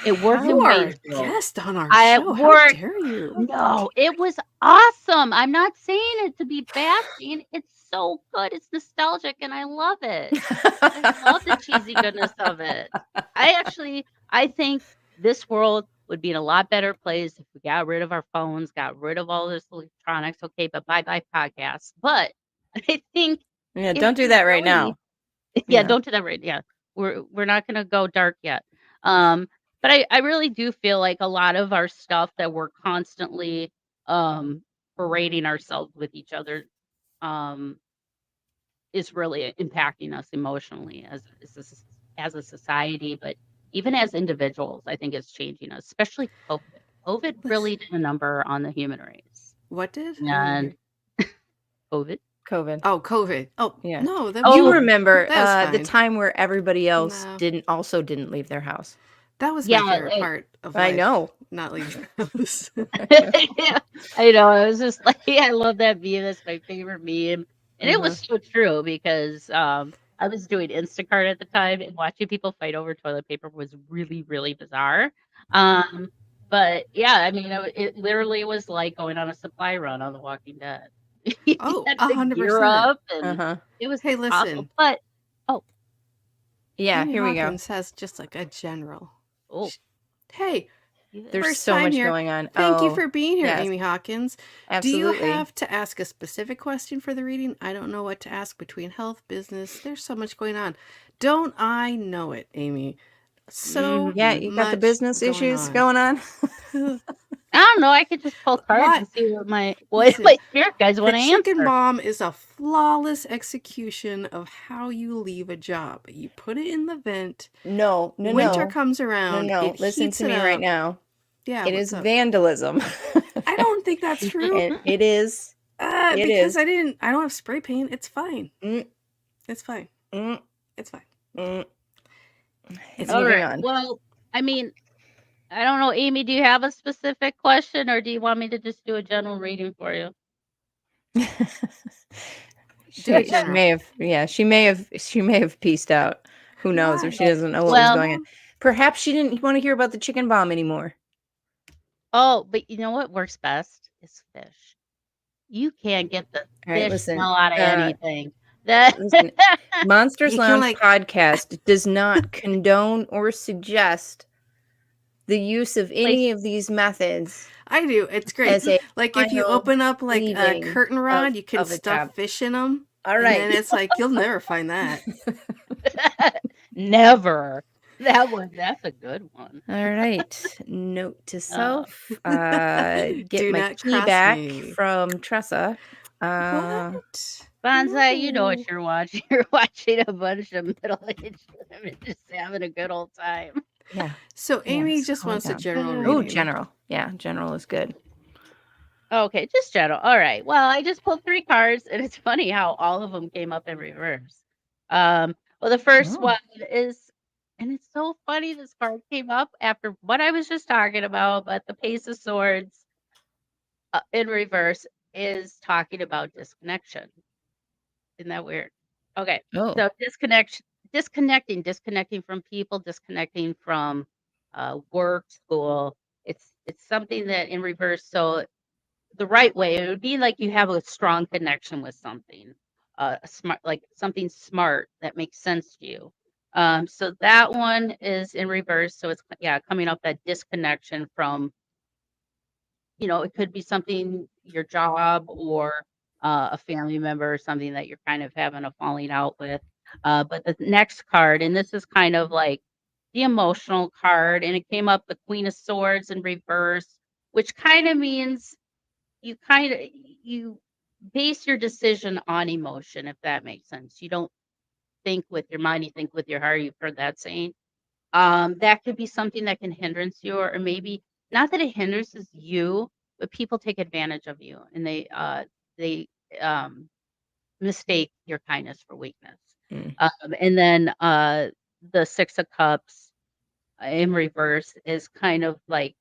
it worked You in are a Waynesville. guest on our I show. How worked. dare you? No, it was awesome. I'm not saying it to be bashing. It's so good. It's nostalgic, and I love it. I love the cheesy goodness of it. I think this world would be in a lot better place if we got rid of our phones, got rid of all this electronics. Okay, but bye-bye podcasts. But I think Yeah, if don't do we that right really now. yeah, Yeah. don't do that right. Yeah. We're not gonna go dark yet. But I really do feel like a lot of our stuff that we're constantly berating ourselves with each other um is really impacting us emotionally as a society, but even as individuals, I think it's changing us, especially COVID. COVID Listen, really did a number on the human race. what did? I didn't And hear. COVID, COVID. Oh, COVID. Oh, Yeah. no, that Oh, You was remember that was the fine. time where everybody else No. didn't leave their house. That was my yeah, favorite part of I life. know. Not leaving the house. yeah, I know. I was just like, I love that meme. That's my favorite meme, and it was so true because I was doing Instacart at the time, and watching people fight over toilet paper was really, really bizarre. But yeah, I mean, it literally was like going on a supply run on The Walking Dead. You Oh, had to gear 100%. up, and Uh-huh. it was Hey, awesome. listen. But oh, Yeah, Amy here we go. Hawkins has just like a general. oh, Hey, yeah. There's first so time much here. going on. Thank you Oh, for being here, yes, Amy Hawkins. Do absolutely. you have to ask a specific question for the reading? I don't know what to ask between health, business. There's so much going on. Don't I know it, Amy? So Yeah, you got the much business going issues on. going on. I don't know. I could just pull cards What? and see what my Listen, spirit guys the want to chicken answer. bomb is a flawless execution of how you leave a job. You put it in the vent. No. Winter comes around. It Listen heats to it me right up. now. Yeah, It what's is up? vandalism. I don't think that's true. It is. It Because is. I don't have spray paint. It's fine. Mm, It's fine. mm, It's fine. mm. It's All Moving right. on. Well, I mean, I don't know, Amy, do you have a specific question, or do you want me to just do a general reading for you? Do She it general. may have she may have pieced out. Who knows if she Why? doesn't know what was Well, going on. Perhaps she didn't want to hear about the chicken bomb anymore. oh, but you know what works best is fish. You can't get the All right, fish listen. smell out of anything. That Listen, Monsters You can, Lounge like- podcast does not condone or suggest the use of any of these methods. I do. It's great. As a Like if you final open up like a leaving curtain rod, of- you can of a stuff job. fish in them. All And right. then it's like you'll never find that. never. That's a good one. All right. Note to self. Get Do my not key cross back me. from Tressa. What? Bonsai, you know No. what you're watching. You're watching a bunch of middle-aged women just having a good old time. Yeah. So Amy Yes, just calm wants a down. general Oh, reading. general. Yeah, general is good. Okay, just general. All right. Well, I just pulled 3 cards, and it's funny how all of them came up in reverse. Well, the first Oh. one is, and it's so funny this card came up after what I was just talking about, but the Page of Swords in reverse is talking about disconnection. Isn't that weird? Okay. Oh. So disconnecting from people, disconnecting from work, school. It's something that in reverse. So the right way, it would be like you have a strong connection with something, a smart, like something smart that makes sense to you. So that one is in reverse. So it's coming up that disconnection from, it could be something, your job or a family member or something that you're kind of having a falling out with. But the next card, and this is kind of like the emotional card, and it came up the Queen of Swords in reverse, which kind of means you base your decision on emotion, if that makes sense. You don't think with your mind, you think with your heart. You've heard that saying. That could be something that can hindrance you, or maybe not that it hinders you, but people take advantage of you, and they mistake your kindness for weakness. Mm. And then the Six of Cups in reverse is kind of like,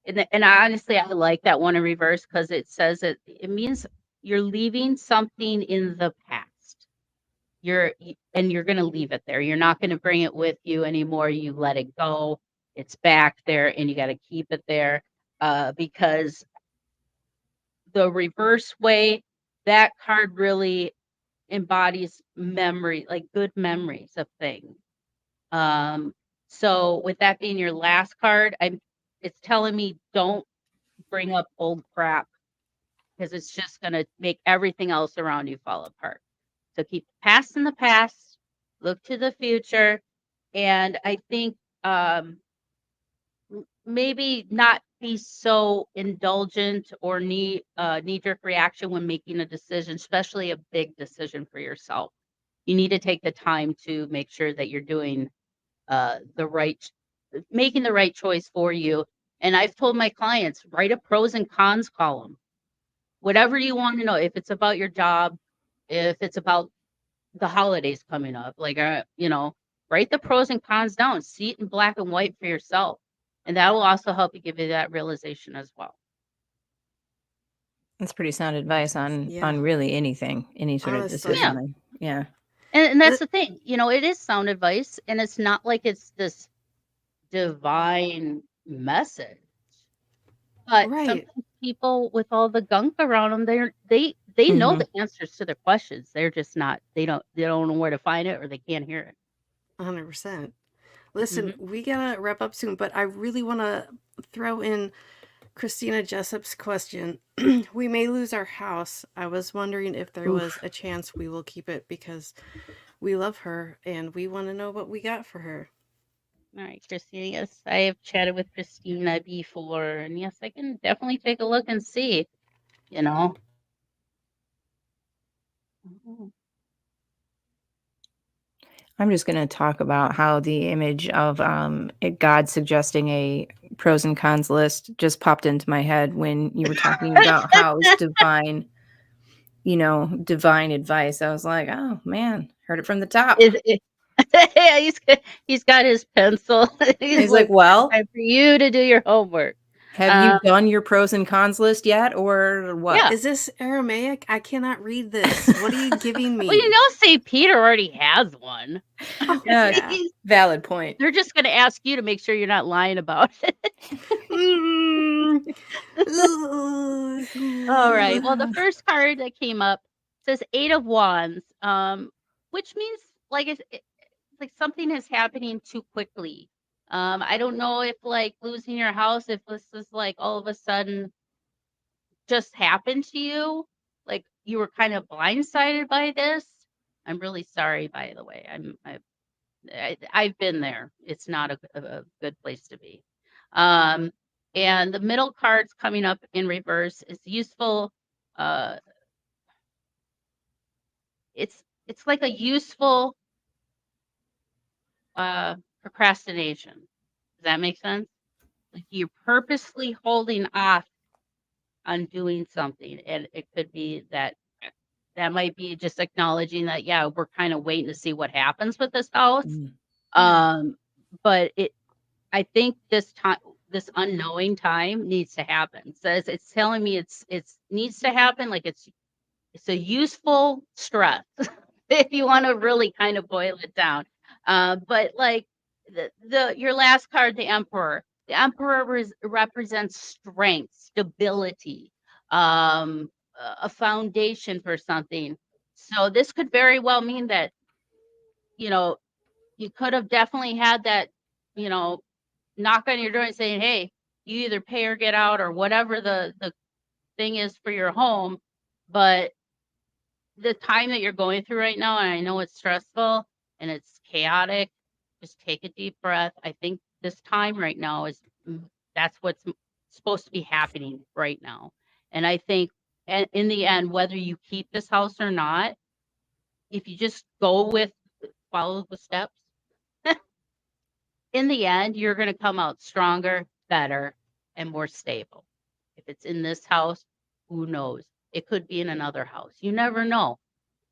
and honestly, I like that one in reverse because it says it means you're leaving something in the past. You're going to leave it there. You're not going to bring it with you anymore. You let it go. It's back there, and you got to keep it there because the reverse way, that card really embodies memory, like good memories of things. So with that being your last card, it's telling me don't bring up old crap because it's just going to make everything else around you fall apart. So keep the past in the past, look to the future, and I think maybe not be so indulgent or knee-jerk reaction when making a decision, especially a big decision for yourself. You need to take the time to make sure that you're doing making the right choice for you. And I've told my clients, write a pros and cons column. whatever you want to know. If it's about your job, if it's about the holidays coming up, like, write the pros and cons down, see it in black and white for yourself. And that will also help you give you that realization as well. That's pretty sound advice on Yeah. really anything, any sort of Honestly. decision. Yeah. And that's the thing, it is sound advice, and it's not like it's this divine message. But Right. sometimes people with all the gunk around them, they know the answers to their questions. They're just not, they don't know where to find it, or they can't hear it. 100%. Listen, we gotta wrap up soon, but I really want to throw in Christina Jessup's question. We may lose our house. I was wondering if there was a chance we will keep it because we love her and we want to know what we got for her. All right, Christina. Yes, I have chatted with Christina before, and yes, I can definitely take a look and see. I'm just going to talk about how the image of God suggesting a pros and cons list just popped into my head when you were talking about how it's divine, divine advice. I was like, oh man, heard it from the top. Yeah, he's got his pencil. He's like, well, time for you to do your homework. Have you done your pros and cons list yet, or what? Yeah. Is this Aramaic? I cannot read this. What are you giving me? Well, St. Peter already has one. Yeah, valid point. They're just going to ask you to make sure you're not lying about it. All right. Well, the first card that came up says 8 of Wands, which means like it's like something is happening too quickly. I don't know if like losing your house, if this is like all of a sudden just happened to you, like you were kind of blindsided by this. I'm really sorry, by the way. I've been there. It's not a good place to be. And the middle cards coming up in reverse is useful. It's like a useful procrastination. Does that make sense? Like you're purposely holding off on doing something, and it could be that might be just acknowledging that, yeah, we're kind of waiting to see what happens with this house. But I think this unknowing time needs to happen. So it's telling me it's needs to happen. Like it's a useful stress if you want to really kind of boil it down. But like your last card, the Emperor. The Emperor represents strength, stability, a foundation for something. So this could very well mean that, you could have definitely had that, knock on your door and saying, hey, you either pay or get out, or whatever the thing is for your home. But the time that you're going through right now, and I know it's stressful and it's chaotic, just take a deep breath. I think this time right now that's what's supposed to be happening right now. And I think in the end, whether you keep this house or not, if you just follow the steps, in the end, you're going to come out stronger, better, and more stable. If it's in this house, who knows? It could be in another house. You never know.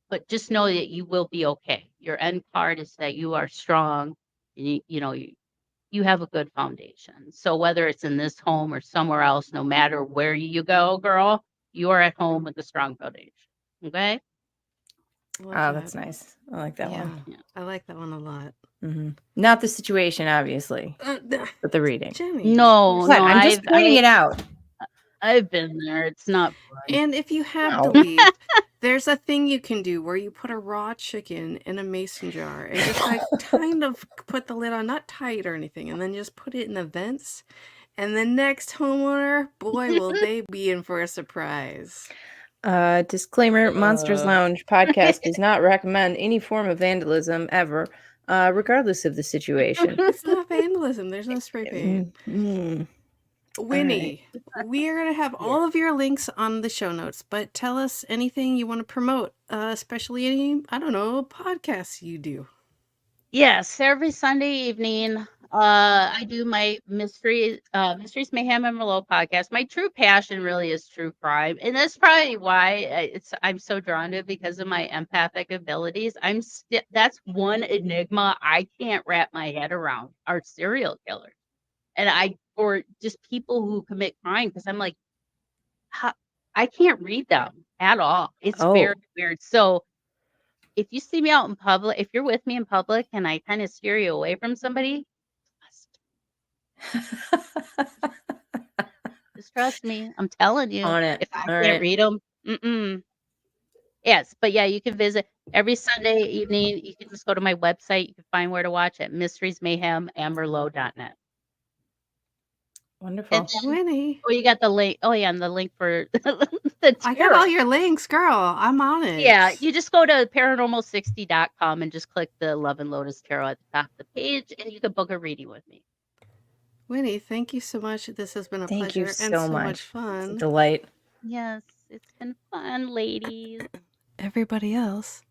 But just know that you will be okay. Your end card is that you are strong, and you have a good foundation. So whether it's in this home or somewhere else, no matter where you go, girl, you are at home with a strong foundation. Okay? Oh, that's nice. I like that one. Yeah. I like that one a lot. Not the situation, obviously, but the reading. Jeni. No, I'm just pointing it out. I've been there. It's not fun. And if you have to leave, there's a thing you can do where you put a raw chicken in a mason jar and just like kind of put the lid on, not tight or anything, and then just put it in the vents. And the next homeowner, boy, will they be in for a surprise. Disclaimer, Monsters Lounge podcast does not recommend any form of vandalism ever, regardless of the situation. It's not vandalism. There's no spray paint. Winnie, we are going to have all of your links on the show notes, but tell us anything you want to promote, especially any, I don't know, podcasts you do. Yes, every Sunday evening, I do my Mysteries Mayhem and Merlot podcast. My true passion really is true crime, and that's probably why I'm so drawn to it because of my empathic abilities. That's one enigma I can't wrap my head around are serial killers, or just people who commit crime because I'm like, I can't read them at all. It's very weird. So if you see me out in public, if you're with me in public and I kind of steer you away from somebody, just trust me. I'm telling you. On it. If I All can't right. read them, yes. But yeah, you can visit every Sunday evening. You can just go to my website. You can find where to watch at mysteriesmayhemamberlow.net. Wonderful. And then, Winnie, you got the link. Oh, yeah, and the link for the I got tarot. all your links, girl. I'm on it. Yeah, you just go to paranormal60.com and just click the Love and Lotus Tarot at the top of the page, and you can book a reading with me. Winnie, thank you so much. This has been a Thank pleasure you and so so much much. It's a fun. delight. Yes, it's been fun, ladies. Everybody else,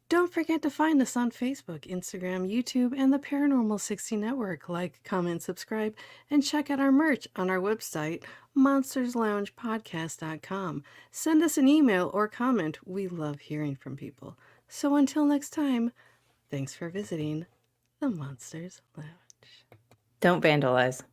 don't forget to find us on Facebook, Instagram, YouTube, and the Paranormal 60 Network. Like, comment, subscribe, and check out our merch on our website, monstersloungepodcast.com. Send us an email or comment. We love hearing from people. So until next time, thanks for visiting the Monsters Lounge. Don't vandalize.